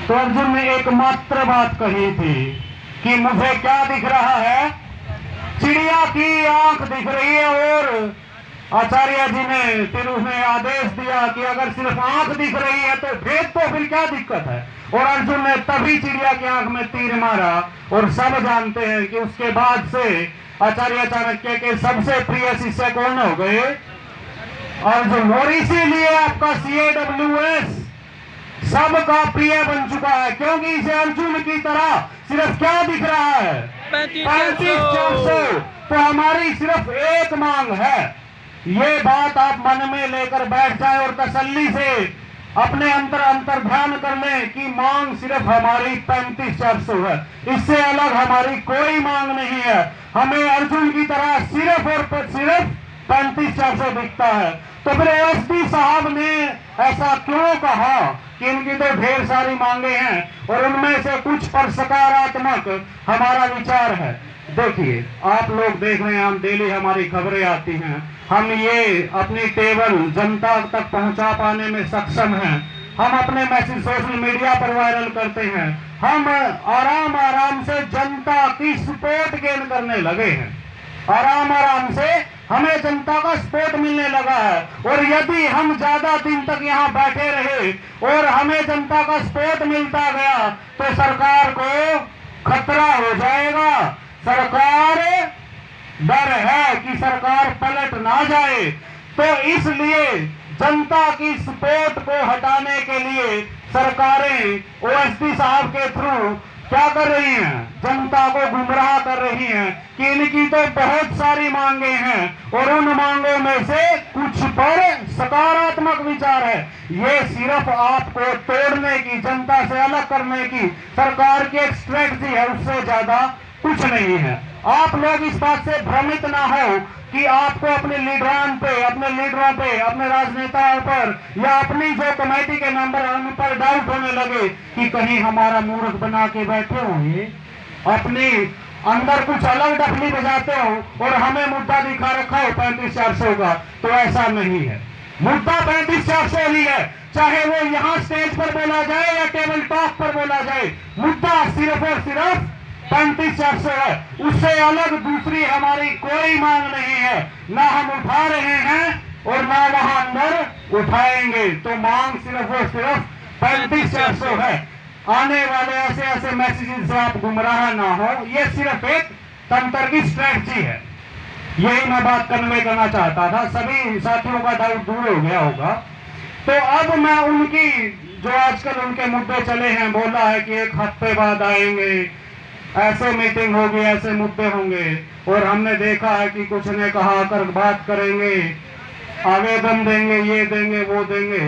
तो अर्जुन ने एकमात्र बात कही थी कि मुझे क्या दिख रहा है, चिड़िया की आंख दिख रही है। और आचार्य जी ने फिर उसने आदेश दिया कि अगर सिर्फ आंख दिख रही है तो भेद तो फिर क्या दिक्कत है। और अर्जुन ने तभी चिड़िया की आंख में तीर मारा। और सब जानते हैं कि उसके बाद से आचार्य चाणक्य के सबसे प्रिय शिष्य कौन हो गए, अर्जुन। और इसीलिए आपका CAWS सबका प्रिय बन चुका है, क्योंकि इसे अर्जुन की तरह सिर्फ क्या दिख रहा है, 35,400। तो हमारी सिर्फ एक मांग है, ये बात आप मन में लेकर बैठ जाए और तसल्ली से अपने अंतर ध्यान कर लें कि मांग सिर्फ हमारी 35,400 है। इससे अलग हमारी कोई मांग नहीं है। हमें अर्जुन की तरह सिर्फ और सिर्फ 35,400 दिखता है। तो फिर OSD साहब ने ऐसा क्यों कहा कि इनकी तो ढेर सारी मांगे हैं और उनमें से कुछ पर सकारात्मक हमारा विचार है। देखिए, आप लोग देख रहे हैं, हम डेली हमारी खबरें आती हैं, हम ये अपनी टेबल जनता तक पहुंचा पाने में सक्षम हैं। हम अपने मैसेज सोशल मीडिया पर वायरल करते हैं। हम आराम से जनता की सपोर्ट गेन करने लगे हैं। आराम से हमें जनता का सपोर्ट मिलने लगा है। और यदि हम ज्यादा दिन तक यहाँ बैठे रहे और हमें जनता का सपोर्ट मिलता गया तो सरकार को खतरा हो जाएगा। सरकार, डर है कि सरकार पलट ना जाए। तो इसलिए जनता की सपोर्ट को हटाने के लिए सरकारें OSD साहब के थ्रू क्या कर रही हैं, जनता को गुमराह कर रही हैं कि इनकी तो बहुत सारी मांगे हैं और उन मांगों में से कुछ पर सकारात्मक विचार है। ये सिर्फ आपको तोड़ने की, जनता से अलग करने की सरकार की एक स्ट्रेटजी है, उससे ज्यादा कुछ नहीं है। आप लोग इस बात से भ्रमित ना हो कि आपको अपने लीडरों पे, अपने राजनेताओं पर या अपनी जो कमेटी के मेंबर हैं उन पर डाउट होने लगे कि कहीं हमारा मूर्ख बना के बैठे हो, ये अपने अंदर कुछ अलग डफली बजाते हो और हमें मुद्दा दिखा रखा हो 35,400 का। तो ऐसा नहीं है, मुद्दा 35,400 ही है, चाहे वो यहाँ स्टेज पर बोला जाए या टेबल टॉप पर बोला जाए। मुद्दा सिर्फ और सिर्फ 35,400 है, उससे अलग दूसरी हमारी कोई मांग नहीं है। ना हम उठा रहे हैं और ना वहां अंदर उठाएंगे। तो मांग सिर्फ और सिर्फ 35,400 है। आने वाले ऐसे मैसेजेस से आप गुमराह ना हो, ये सिर्फ एक तंत्र की स्ट्रेटजी है। यही मैं बात कन्वे करना चाहता था। सभी साथियों का डाउट दूर हो गया होगा। तो अब मैं उनकी जो आजकल उनके मुद्दे चले हैं, बोला है कि 1 हफ्ते बाद आएंगे, ऐसे मीटिंग होगी, ऐसे मुद्दे होंगे। और हमने देखा है कि कुछ ने कहा कर बात करेंगे, आवेदन देंगे, ये देंगे, वो देंगे।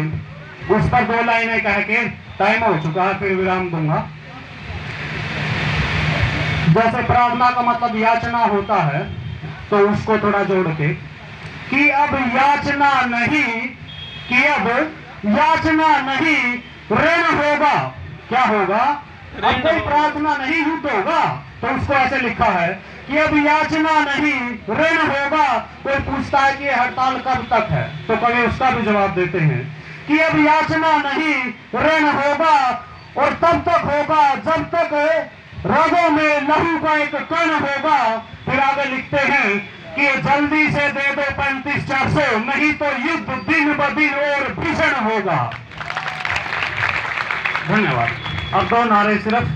उस पर 2 लाइनें कह के टाइम हो चुका है, फिर विराम दूंगा। जैसे प्रार्थना का मतलब याचना होता है, तो उसको थोड़ा जोड़ के कि अब याचना नहीं ऋण होगा। क्या होगा? अब कोई प्रार्थना नहीं, युद्ध होगा। तो उसको ऐसे लिखा है कि अब याचना नहीं ऋण होगा। कोई पूछता है कि हड़ताल कब तक है, तो कभी उसका भी जवाब देते हैं कि अब याचना नहीं ऋण होगा और तब तक होगा जब तक रगों में लहू का एक कण होगा। फिर आगे लिखते हैं कि जल्दी से दे दो 35,400, नहीं तो युद्ध दिन ब दिन और भीषण होगा। धन्यवाद। अब 2 नारे सिर्फ